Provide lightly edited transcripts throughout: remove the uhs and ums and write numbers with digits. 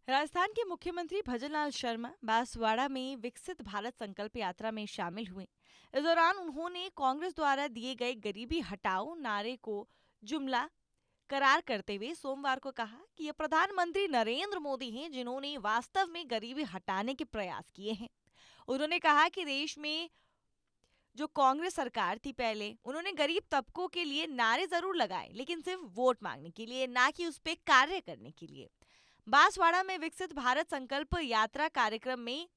राजस्थान के मुख्यमंत्री भजनलाल शर्मा बांसवाड़ा में विकसित भारत संकल्प यात्रा में शामिल हुए। इस दौरान उन्होंने कांग्रेस द्वारा दिए गए गरीबी हटाओ नारे को जुमला करार करते हुए सोमवार को कहा कि ये प्रधानमंत्री नरेंद्र मोदी हैं जिन्होंने वास्तव में गरीबी हटाने के प्रयास किए हैं। उन्होंने कहा कि देश में जो कांग्रेस सरकार थी पहले, उन्होंने गरीब तबकों के लिए नारे जरूर लगाए, लेकिन सिर्फ वोट मांगने के लिए, ना कि उस पर कार्य करने के लिए। बांसवाड़ा में विकसित भारत संकल्प यात्रा कार्यक्रम में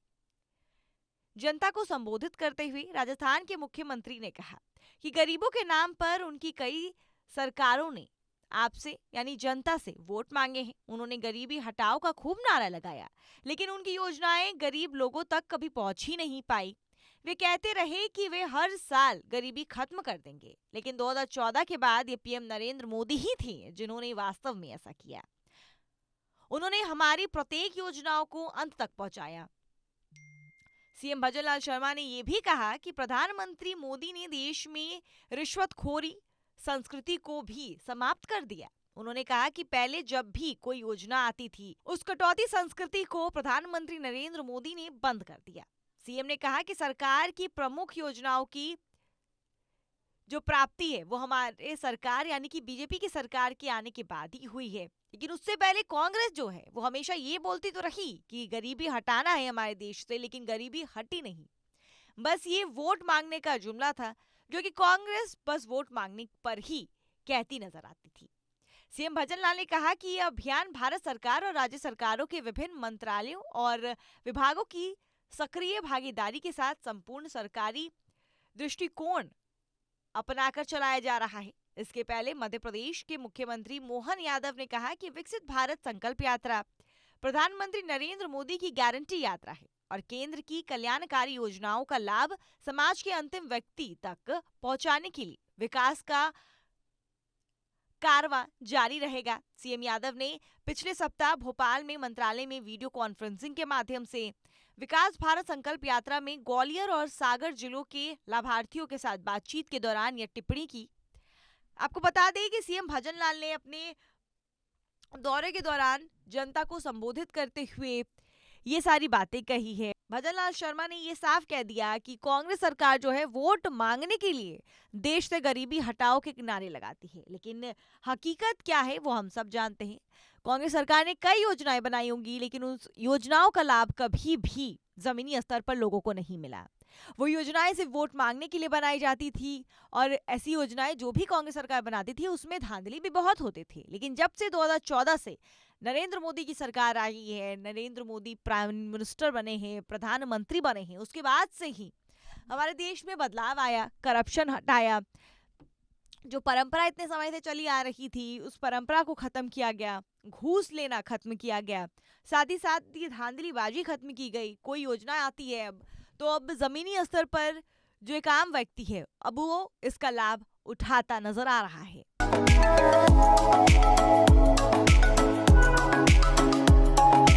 जनता को संबोधित करते हुए राजस्थान के मुख्यमंत्री ने कहा कि गरीबों के नाम पर उनकी कई सरकारों ने आपसे यानी जनता से वोट मांगे हैं। उन्होंने गरीबी हटाओ का खूब नारा लगाया, लेकिन उनकी योजनाएं गरीब लोगों तक कभी पहुंच ही नहीं पाई। वे कहते रहे कि वे हर साल गरीबी खत्म कर देंगे, लेकिन 2014 के बाद ये पीएम नरेंद्र मोदी ही थे जिन्होंने वास्तव में ऐसा किया। उन्होंने हमारी प्रत्येक योजनाओं को अंत तक पहुंचाया। सीएम भजनलाल शर्मा ने यह भी कहा कि प्रधानमंत्री मोदी ने देश में रिश्वतखोरी संस्कृति को भी समाप्त कर दिया। उन्होंने कहा कि पहले जब भी कोई योजना आती थी, उस कटौती संस्कृति को प्रधानमंत्री नरेंद्र मोदी ने बंद कर दिया। सीएम ने कहा कि सरकार की प्रमुख योजनाओं की जो प्राप्ति है वो हमारे सरकार यानी कि बीजेपी की सरकार के आने के बाद ही हुई है, लेकिन उससे पहले कांग्रेस जो है वो हमेशा ये बोलती तो रही कि गरीबी हटाना है हमारे देश से, लेकिन गरीबी हटी नहीं। बस ये वोट मांगने का जुमला था जो कि कांग्रेस बस वोट मांगने पर ही कहती नजर आती थी। सीएम भजनलाल ने कहा कि यह अभियान भारत सरकार और राज्य सरकारों के विभिन्न मंत्रालयों और विभागों की सक्रिय भागीदारी के साथ संपूर्ण सरकारी दृष्टिकोण अपनाकर चलाया जा रहा है। इसके पहले मध्य प्रदेश के मुख्यमंत्री मोहन यादव ने कहा कि विकसित भारत संकल्प यात्रा प्रधानमंत्री नरेंद्र मोदी की गारंटी यात्रा है और केंद्र की कल्याणकारी योजनाओं का लाभ समाज के अंतिम व्यक्ति तक पहुंचाने के लिए विकास का कारवां जारी रहेगा। सीएम यादव ने पिछले सप्ताह भोपाल में मंत्रालय में वीडियो कॉन्फ्रेंसिंग के माध्यम से विकास भारत संकल्प यात्रा में ग्वालियर और सागर जिलों के लाभार्थियों के साथ बातचीत के दौरान यह टिप्पणी की। आपको बता दें कि सीएम भजनलाल ने अपने दौरे के दौरान जनता को संबोधित करते हुए ये सारी बातें कही है। भजनलाल शर्मा ने ये साफ कह दिया कि कांग्रेस सरकार जो है वोट मांगने के लिए देश से गरीबी हटाओ के नारे लगाती है, लेकिन हकीकत क्या है वो हम सब जानते हैं। कांग्रेस सरकार ने कई योजनाएं बनाई होंगी, लेकिन उस योजनाओं का लाभ कभी भी जमीनी स्तर पर लोगों को नहीं मिला। वो योजनाएं सिर्फ वोट मांगने के लिए बनाई जाती थी और ऐसी योजनाएं जो भी कांग्रेस सरकार बनाती थी उसमें धांधली भी बहुत होते थे। लेकिन जब से 2014 से नरेंद्र मोदी की सरकार आई है, नरेंद्र मोदी प्राइम मिनिस्टर बने हैं, प्रधानमंत्री बने हैं, उसके बाद से ही हमारे देश में बदलाव आया, करप्शन हटाया, जो परंपरा इतने समय से चली आ रही थी उस परंपरा को खत्म किया गया, घूस लेना खत्म किया गया, साथ ही साथ ये धांधलीबाजी खत्म की गई। कोई योजना आती है अब जमीनी स्तर पर जो एक आम व्यक्ति है अब वो इसका लाभ उठाता नजर आ रहा है।